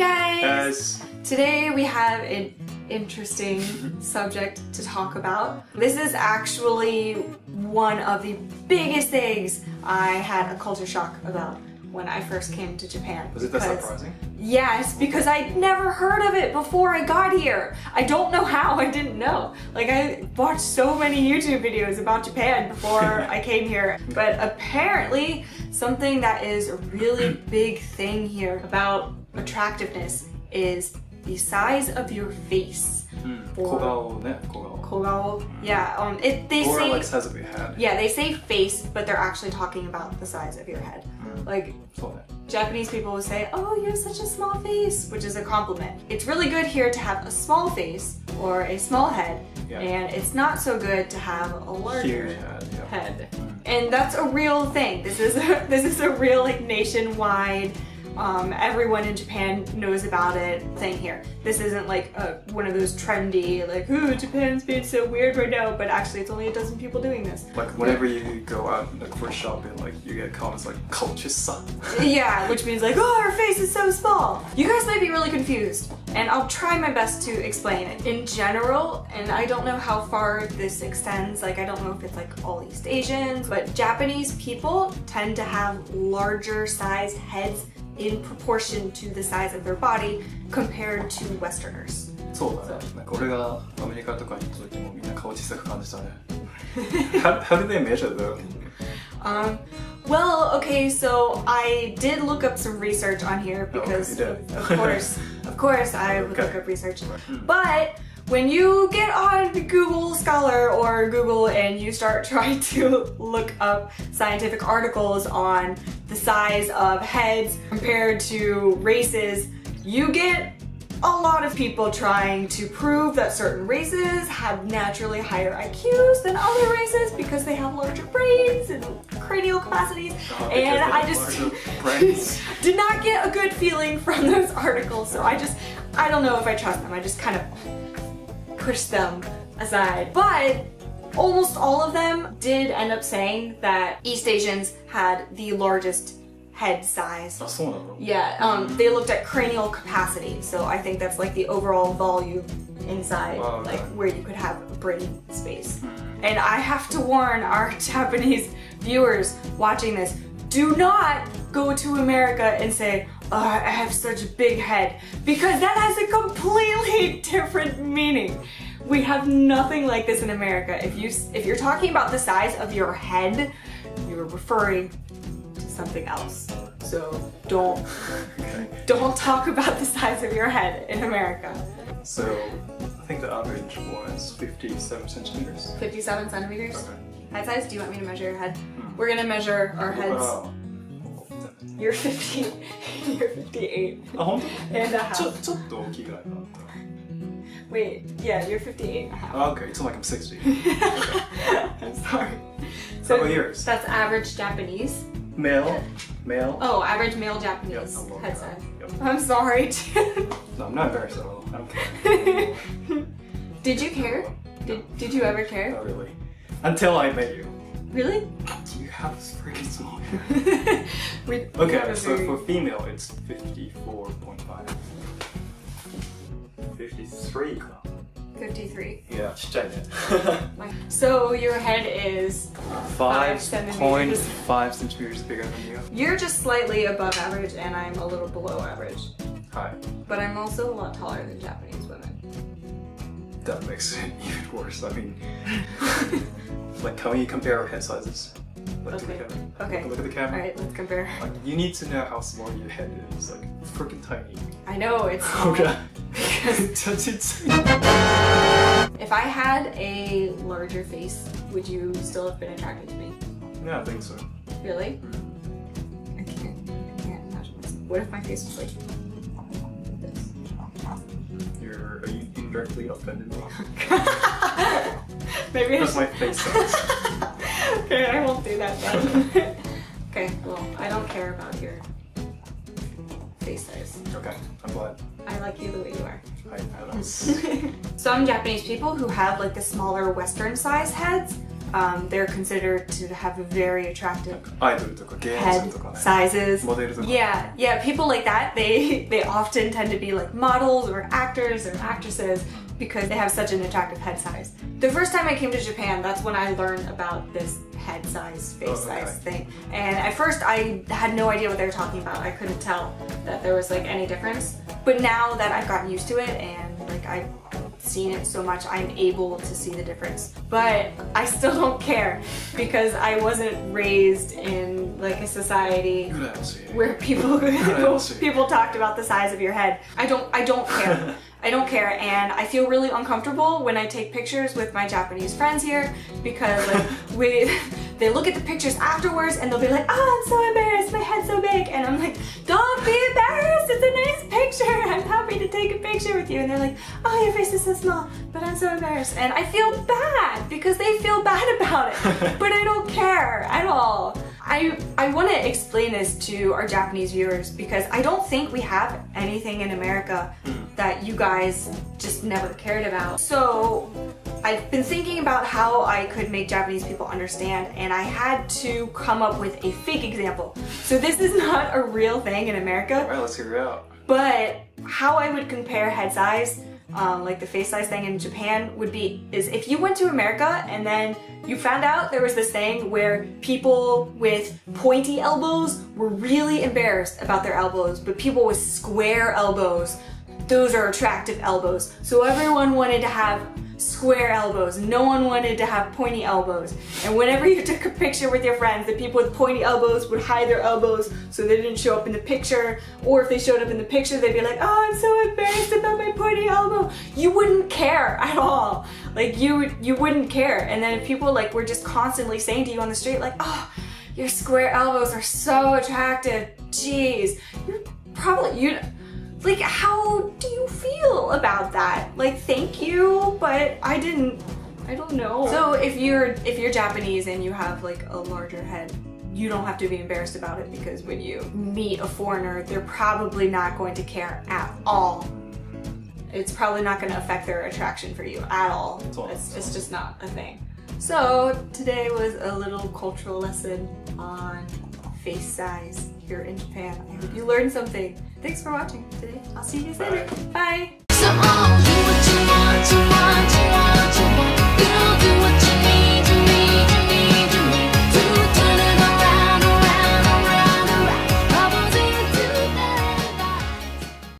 guys! Guys. Today we have an interesting subject to talk about. This is actually one of the biggest things I had a culture shock about when I first came to Japan. Was it that surprising? Yes, because I'd never heard of it before I got here. I don't know how I didn't know. Like, I watched so many YouTube videos about Japan before I came here. But apparently, something that is a really big thing here about attractiveness is the size of your face. 小顔ね、小顔. 小顔. Yeah, they or say like size of your head. Yeah, they say face, but they're actually talking about the size of your head. Like, そうね. Japanese people will say, oh, you have such a small face, which is a compliment. It's really good here to have a small face or a small head, and it's not so good to have a larger head. And that's a real thing. This is a real, like, nationwide, everyone in Japan knows about it thing here. This isn't like one of those trendy, like, ooh, Japan's being so weird right now, but actually it's only a dozen people doing this. Like, whenever you go out like, for shopping, like, you get comments like, culture-sa. Yeah, which means like, oh, her face is so small. You guys might be really confused, and I'll try my best to explain it. In general, and I don't know how far this extends, like, I don't know if it's like all East Asians, but Japanese people tend to have larger size heads in proportion to the size of their body compared to Westerners. そうだね。なんか俺がアメリカとかに行った時もみんな顔小さく感じたね。How do they measure though? Well, okay, so I did look up some research on here because of course I would look up research. But when you get on Google Scholar or Google and you start trying to look up scientific articles on the size of heads compared to races, you get a lot of people trying to prove that certain races have naturally higher IQs than other races because they have larger brains and cranial capacities. And I just did not get a good feeling from those articles, so I don't know if I trust them. I just kind of push them aside. But almost all of them did end up saying that East Asians had the largest head size. Yeah, they looked at cranial capacity, so I think that's like the overall volume inside, like where you could have brain space. And I have to warn our Japanese viewers watching this, do not go to America and say, oh, I have such a big head, because that has a completely different meaning. We have nothing like this in America. If you're talking about the size of your head, you're referring to something else. So don't talk about the size of your head in America. So I think the average was 57 centimeters. 57 centimeters? Okay. Head size? Do you want me to measure your head? We're gonna measure our heads. You're 50. You're 58. And a half. ちょっと大きいぐらいかな。 Wait, yeah, you're 58 and a half. Okay, it's like I'm 60. I'm sorry. So how about yours? That's average Japanese. Male? Oh, average male Japanese head size. Yep. I'm sorry. No, I'm not embarrassed at all. I don't care. Did you care? Did you ever care? Not really. Until I met you. Really? You have this freaking small hair. Okay, so for female it's 54.5. 53 かな. 53. Yeah, ちっちゃいね. So your head is 5 centimeters. 5 centimeters bigger than you. You're just slightly above average and I'm a little below average. Hi. But I'm also a lot taller than Japanese women. That makes it even worse. I mean, like, can we compare our head sizes? Like, Okay. Look at the camera. Alright, let's compare. Like, you need to know how small your head is. Like, it's freaking tiny. I know, it's small. If I had a larger face, would you still have been attracted to me? Yeah, I think so. Really? I can't imagine this. What if my face was like this? Are you indirectly offended me? Maybe That's my face size. Okay, I won't do that then. Okay, well, I don't care about your face size. Okay, I'm glad. I like you the way you are. I know. Some Japanese people who have like the smaller Western size heads they're considered to have a very attractive アイドルとか芸能人とかね。 sizes. モデルとか。 Yeah, people like that, they often tend to be like models or actors or actresses because they have such an attractive head size. The first time I came to Japan, that's when I learned about this head size, face size thing. And at first I had no idea what they were talking about. I couldn't tell that there was like any difference. But now that I've gotten used to it and like I've seen it so much, I'm able to see the difference. But I still don't care because I wasn't raised in like a society where people talked about the size of your head. I don't care. I don't care, and I feel really uncomfortable when I take pictures with my Japanese friends here because like they look at the pictures afterwards and they'll be like, oh, I'm so embarrassed, my head's so big, and I'm like, don't be embarrassed, it's a nice picture, I'm happy to take a picture with you, and they're like, oh, your face is so small, but I'm so embarrassed, and I feel bad because they feel bad about it, but I don't care at all. I want to explain this to our Japanese viewers because I don't think we have anything in America that you guys just never cared about. So I've been thinking about how I could make Japanese people understand, and I had to come up with a fake example. So this is not a real thing in America. Alright, let's figure it out. But how I would compare head size, like the face size thing in Japan is if you went to America and then you found out there was this thing where people with pointy elbows were really embarrassed about their elbows, but people with square elbows, those are attractive elbows. So everyone wanted to have square elbows. No one wanted to have pointy elbows. And whenever you took a picture with your friends, the people with pointy elbows would hide their elbows so they didn't show up in the picture. Or if they showed up in the picture, they'd be like, oh, I'm so embarrassed about my pointy elbow. You wouldn't care at all. Like you wouldn't care. And then if people like were just constantly saying to you on the street like, oh, your square elbows are so attractive. Jeez, like, how do you feel about that? Like, thank you, but I don't know. So if you're Japanese and you have like a larger head, you don't have to be embarrassed about it because when you meet a foreigner, they're probably not going to care at all. It's probably not going to affect their attraction for you at all. It's just not a thing. So today was a little cultural lesson on face size here in Japan. I hope you learned something. Thanks for watching today. I'll see you guys later. Bye.